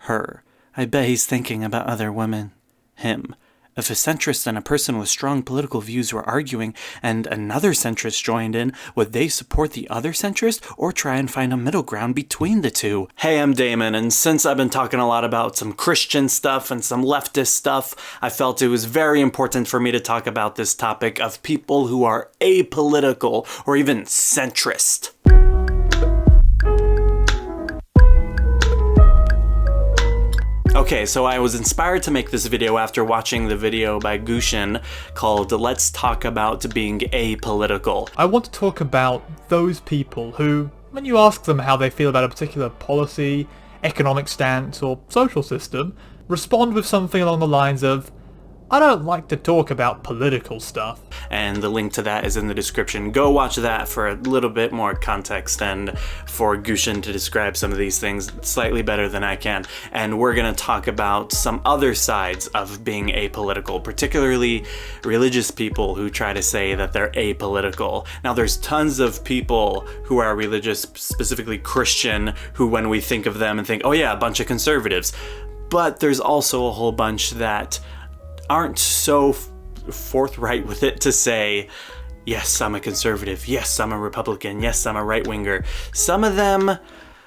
Her. I bet he's thinking about other women. Him. If a centrist and a person with strong political views were arguing and another centrist joined in, would they support the other centrist or try and find a middle ground between the two? Hey, I'm Damon, and since I've been talking a lot about some Christian stuff and some leftist stuff, I felt it was very important for me to talk about this topic of people who are apolitical or even centrist. Okay, so I was inspired to make this video after watching the video by Gushin called Let's Talk About Being Apolitical. I want to talk about those people who, when you ask them how they feel about a particular policy, economic stance, or social system, respond with something along the lines of, I don't like to talk about political stuff. And the link to that is in the description. Go watch that for a little bit more context and for Gushin to describe some of these things slightly better than I can. And we're gonna talk about some other sides of being apolitical, particularly religious people who try to say that they're apolitical. Now there's tons of people who are religious, specifically Christian, who when we think of them and think, oh yeah, a bunch of conservatives. But there's also a whole bunch that aren't so forthright with it to say, yes, I'm a conservative, yes, I'm a Republican, yes, I'm a right-winger. Some of them,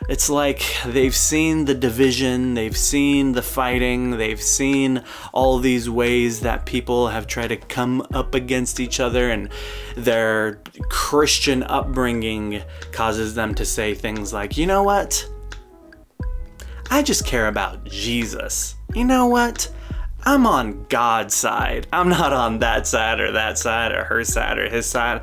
it's like they've seen the division, they've seen the fighting, they've seen all these ways that people have tried to come up against each other, and their Christian upbringing causes them to say things like, you know what? I just care about Jesus. You know what? I'm on God's side. I'm not on that side or her side or his side.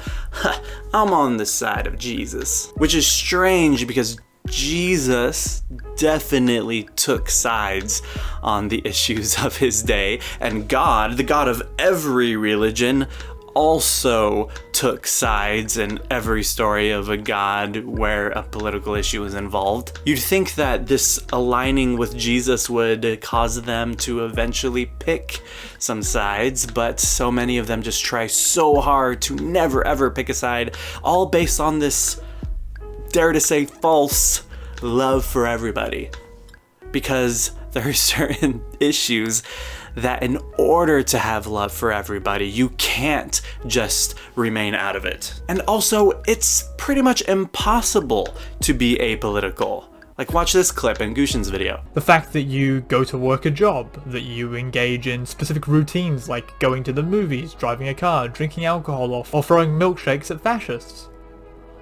I'm on the side of Jesus. Which is strange because Jesus definitely took sides on the issues of his day, and God, the God of every religion, also took sides in every story of a god where a political issue is involved. You'd think that this aligning with Jesus would cause them to eventually pick some sides, but so many of them just try so hard to never ever pick a side, all based on this, dare to say, false love for everybody. Because there are certain issues that in order to have love for everybody, you can't just remain out of it. And also, it's pretty much impossible to be apolitical. Like, watch this clip in Gushin's video. The fact that you go to work a job, that you engage in specific routines like going to the movies, driving a car, drinking alcohol, or throwing milkshakes at fascists.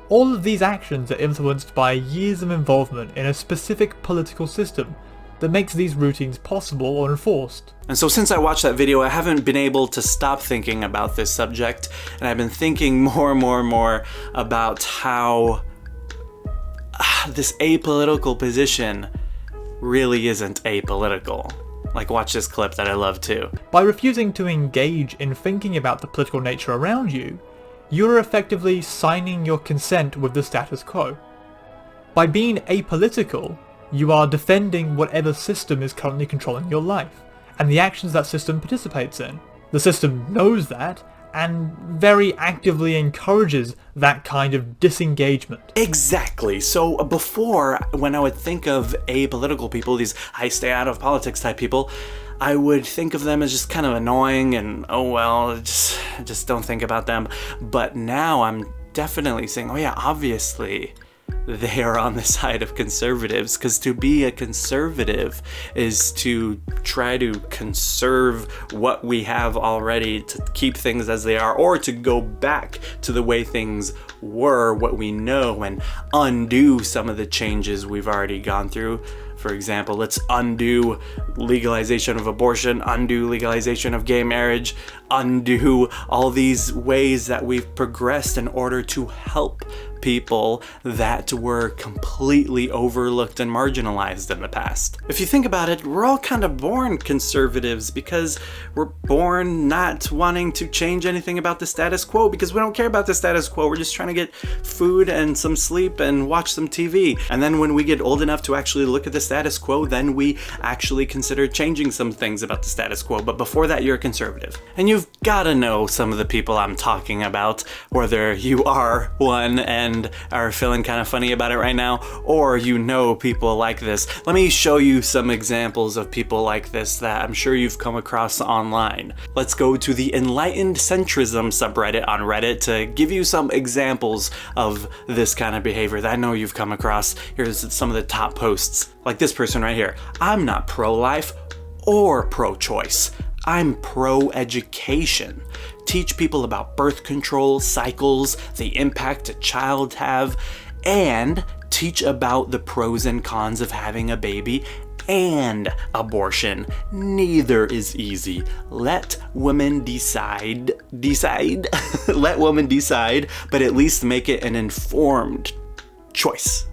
All of these actions are influenced by years of involvement in a specific political system that makes these routines possible or enforced. And so since I watched that video, I haven't been able to stop thinking about this subject, and I've been thinking more and more about how this apolitical position really isn't apolitical. Like, watch this clip that I love too. By refusing to engage in thinking about the political nature around you, you're effectively signing your consent with the status quo. By being apolitical, you are defending whatever system is currently controlling your life, and the actions that system participates in. The system knows that, and very actively encourages that kind of disengagement. Exactly. So before, when I would think of apolitical people, these I stay out of politics type people, I would think of them as just kind of annoying and, oh well, just don't think about them. But now I'm definitely saying, oh yeah, obviously they are on the side of conservatives, because to be a conservative is to try to conserve what we have already, to keep things as they are, or to go back to the way things were, what we know, and undo some of the changes we've already gone through. For example, let's undo legalization of abortion, undo legalization of gay marriage, undo all these ways that we've progressed in order to help people that were completely overlooked and marginalized in the past. If you think about it, we're all kind of born conservatives because we're born not wanting to change anything about the status quo, because we don't care about the status quo. We're just trying to get food and some sleep and watch some TV. And then when we get old enough to actually look at the status quo, then we actually consider changing some things about the status quo. But before that, you're a conservative. And you've gotta know some of the people I'm talking about, whether you are one and are feeling kind of funny about it right now, or you know people like this. Let me show you some examples of people like this that I'm sure you've come across online. Let's go to the Enlightened Centrism subreddit on Reddit to give you some examples of this kind of behavior that I know you've come across. Here's some of the top posts, like this person right here. I'm not pro-life or pro-choice. I'm pro-education. Teach people about birth control, cycles, the impact a child have, and teach about the pros and cons of having a baby and abortion. Neither is easy. Let women decide. Let women decide, but at least make it an informed choice.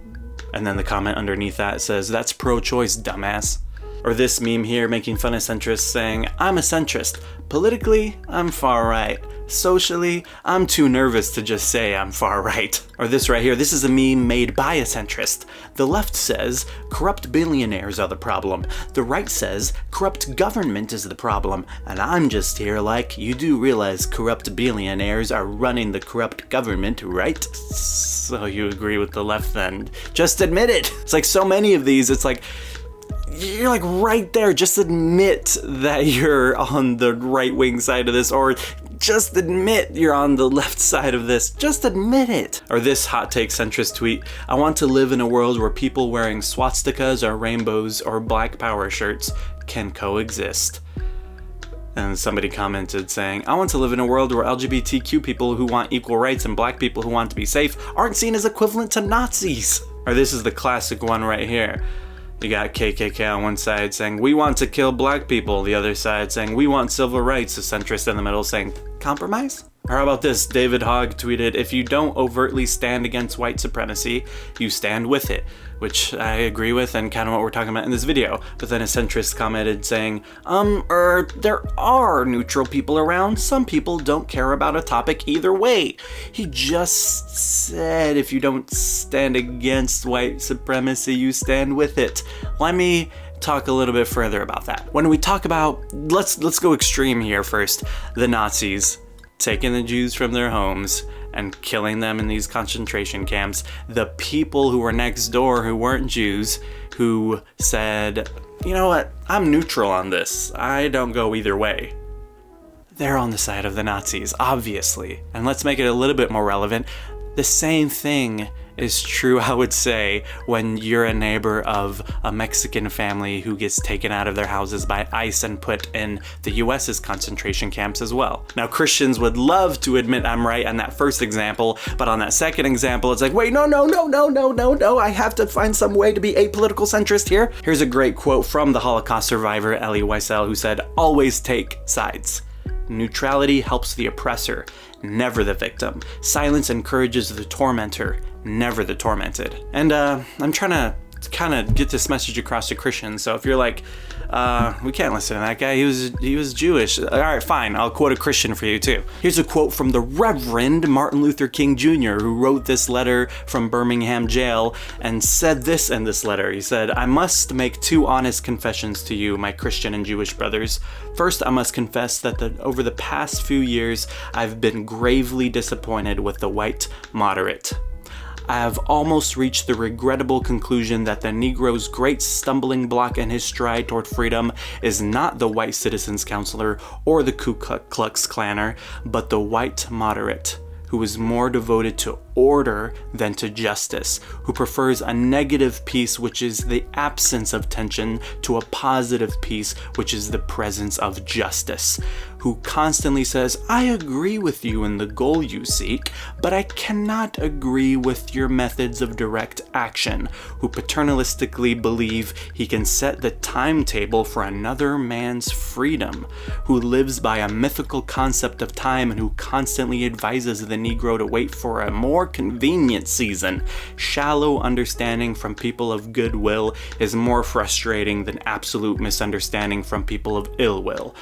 And then the comment underneath that says, that's pro-choice, dumbass. Or this meme here making fun of centrists saying, I'm a centrist. Politically, I'm far right. Socially, I'm too nervous to just say I'm far right. Or this right here, this is a meme made by a centrist. The left says, corrupt billionaires are the problem. The right says, corrupt government is the problem. And I'm just here like, you do realize corrupt billionaires are running the corrupt government, right? So you agree with the left then. Just admit it. It's like so many of these, it's like, you're like right there. Just admit that you're on the right wing side of this, or just admit you're on the left side of this. Just admit it. Or this hot take centrist tweet, I want to live in a world where people wearing swastikas or rainbows or black power shirts can coexist. And somebody commented saying, I want to live in a world where LGBTQ people who want equal rights and black people who want to be safe aren't seen as equivalent to Nazis. Or this is the classic one right here. You got KKK on one side saying, we want to kill black people. The other side saying, we want civil rights. A centrist in the middle saying, compromise? Or how about this? David Hogg tweeted, if you don't overtly stand against white supremacy, you stand with it. Which I agree with and kind of what we're talking about in this video. But then a centrist commented saying, there are neutral people around. Some people don't care about a topic either way. He just said if you don't stand against white supremacy, you stand with it. Let me talk a little bit further about that. When we talk about, let's go extreme here first. The Nazis taking the Jews from their homes and killing them in these concentration camps. The people who were next door who weren't Jews, who said, you know what, I'm neutral on this. I don't go either way. They're on the side of the Nazis, obviously. And let's make it a little bit more relevant. The same thing is true, I would say, when you're a neighbor of a Mexican family who gets taken out of their houses by ICE and put in the US's concentration camps as well. Now, Christians would love to admit I'm right on that first example, but on that second example, it's like, wait, no, I have to find some way to be apolitical centrist here. Here's a great quote from the Holocaust survivor Elie Wiesel, who said, always take sides. Neutrality helps the oppressor, never the victim. Silence encourages the tormentor, never the tormented. And I'm trying to kind of get this message across to Christians. So if you're like, we can't listen to that guy, he was Jewish. All right, fine, I'll quote a Christian for you too. Here's a quote from the Reverend Martin Luther King Jr., who wrote this letter from Birmingham jail and said this in this letter. He said, I must make two honest confessions to you, my Christian and Jewish brothers. First, I must confess that over the past few years, I've been gravely disappointed with the white moderate. I have almost reached the regrettable conclusion that the Negro's great stumbling block in his stride toward freedom is not the white citizens counselor or the Ku Klux Klaner, but the white moderate, who is more devoted to order than to justice, who prefers a negative peace, which is the absence of tension, to a positive peace, which is the presence of justice, who constantly says, I agree with you in the goal you seek, but I cannot agree with your methods of direct action, who paternalistically believe he can set the timetable for another man's freedom, who lives by a mythical concept of time and who constantly advises the Negro to wait for a more convenient season. Shallow understanding from people of goodwill is more frustrating than absolute misunderstanding from people of ill will.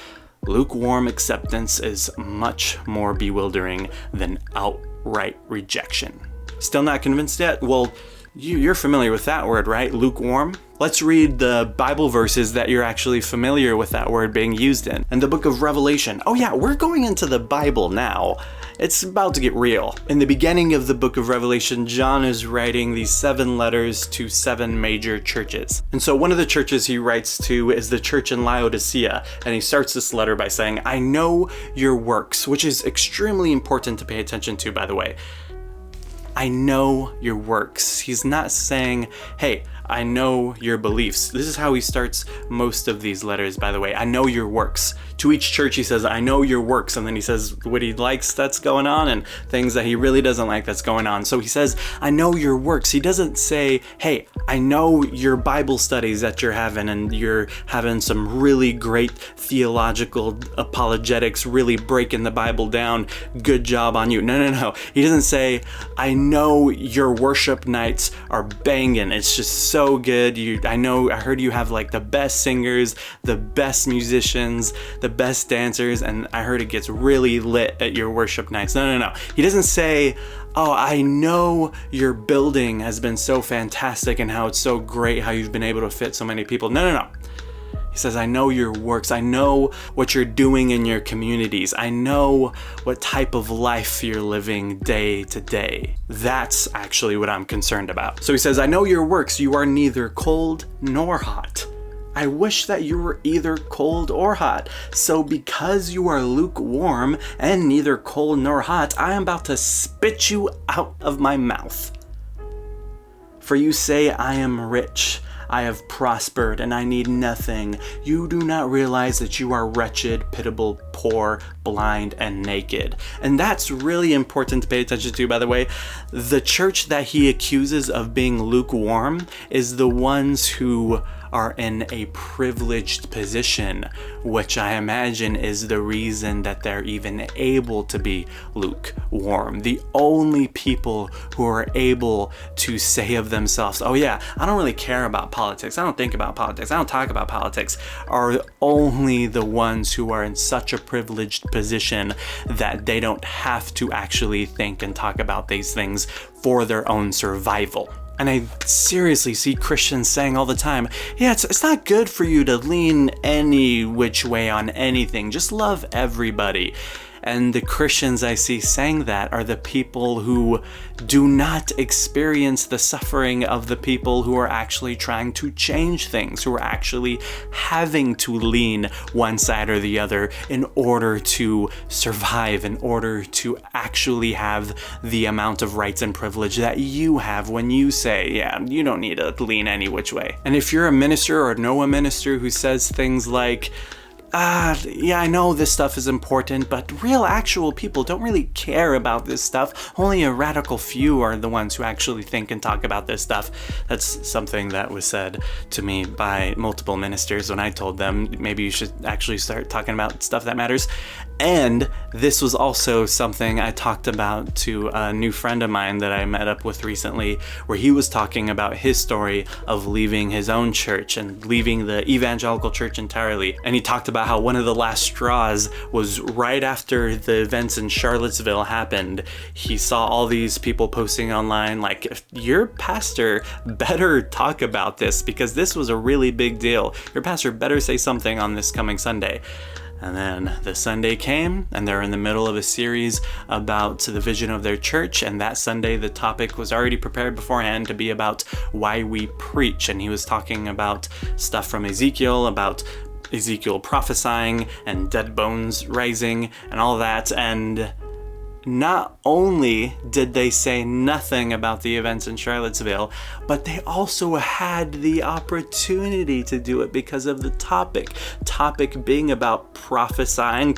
Lukewarm acceptance is much more bewildering than outright rejection. Still not convinced yet? Well, You're familiar with that word, right? Lukewarm? Let's read the Bible verses that you're actually familiar with that word being used in. In the book of Revelation. Oh yeah, we're going into the Bible now. It's about to get real. In the beginning of the book of Revelation, John is writing these 7 letters to 7 major churches. And so one of the churches he writes to is the church in Laodicea. And he starts this letter by saying, I know your works, which is extremely important to pay attention to, by the way. I know your works. He's not saying, hey, I know your beliefs. This is how he starts most of these letters, by the way. I know your works. To each church he says, I know your works. And then he says what he likes that's going on and things that he really doesn't like that's going on. So he says, I know your works. He doesn't say, hey, I know your Bible studies that you're having and you're having some really great theological apologetics, really breaking the Bible down. Good job on you. No. He doesn't say, I know your worship nights are banging. It's just so good. I heard you have like the best singers, the best musicians, the best dancers, and I heard it gets really lit at your worship nights. No. He doesn't say, oh, I know your building has been so fantastic and how it's so great how you've been able to fit so many people. No. He says, I know your works. I know what you're doing in your communities. I know what type of life you're living day to day. That's actually what I'm concerned about. So he says, I know your works. You are neither cold nor hot. I wish that you were either cold or hot. So because you are lukewarm and neither cold nor hot, I am about to spit you out of my mouth. For you say, I am rich. I have prospered and I need nothing. You do not realize that you are wretched, pitiable, poor, blind, and naked. And that's really important to pay attention to, by the way. The church that he accuses of being lukewarm is the ones who are in a privileged position, which I imagine is the reason that they're even able to be lukewarm. The only people who are able to say of themselves, oh yeah, I don't really care about politics, I don't think about politics, I don't talk about politics, are only the ones who are in such a privileged position that they don't have to actually think and talk about these things for their own survival. And I seriously see Christians saying all the time, yeah, it's not good for you to lean any which way on anything. Just love everybody. And the Christians I see saying that are the people who do not experience the suffering of the people who are actually trying to change things, who are actually having to lean one side or the other in order to survive, in order to actually have the amount of rights and privilege that you have when you say, yeah, you don't need to lean any which way. And if you're a minister or know a minister who says things like, yeah, I know this stuff is important, but real actual people don't really care about this stuff. Only a radical few are the ones who actually think and talk about this stuff. That's something that was said to me by multiple ministers when I told them maybe you should actually start talking about stuff that matters. And this was also something I talked about to a new friend of mine that I met up with recently, where he was talking about his story of leaving his own church and leaving the evangelical church entirely. And he talked about how one of the last straws was right after the events in Charlottesville happened. He saw all these people posting online like, your pastor better talk about this because this was a really big deal. Your pastor better say something on this coming Sunday. And then the Sunday came, and they're in the middle of a series about the vision of their church. And that Sunday, the topic was already prepared beforehand to be about why we preach. And he was talking about stuff from Ezekiel, about Ezekiel prophesying and dead bones rising and all that. And not only did they say nothing about the events in Charlottesville, but they also had the opportunity to do it because of the topic being about prophesying.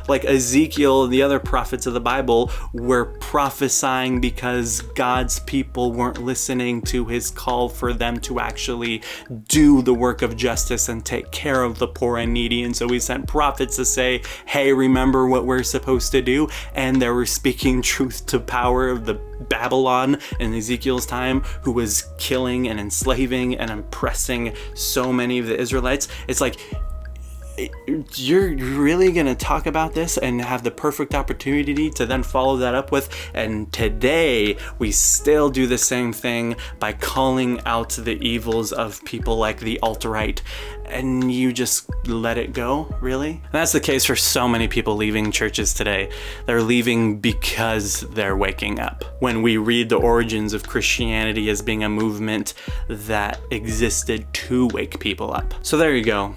Like Ezekiel and the other prophets of the Bible were prophesying because God's people weren't listening to his call for them to actually do the work of justice and take care of the poor and needy. And so he sent prophets to say, hey, remember what we're supposed to do? And there were speaking truth to power of the Babylon in Ezekiel's time, who was killing and enslaving and oppressing so many of the Israelites. It's like, you're really gonna talk about this and have the perfect opportunity to then follow that up with, and today we still do the same thing by calling out the evils of people like the alt-right, and you just let it go, really? And that's the case for so many people leaving churches today. They're leaving because they're waking up. When we read the origins of Christianity as being a movement that existed to wake people up. So there you go.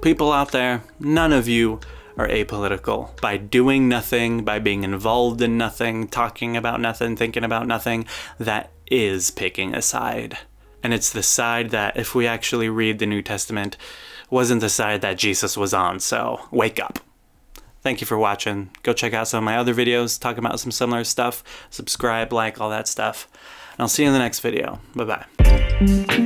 People out there, none of you are apolitical. By doing nothing, by being involved in nothing, talking about nothing, thinking about nothing, that is picking a side. And it's the side that, if we actually read the New Testament, wasn't the side that Jesus was on, so wake up. Thank you for watching. Go check out some of my other videos, talking about some similar stuff. Subscribe, like, all that stuff. And I'll see you in the next video. Bye-bye.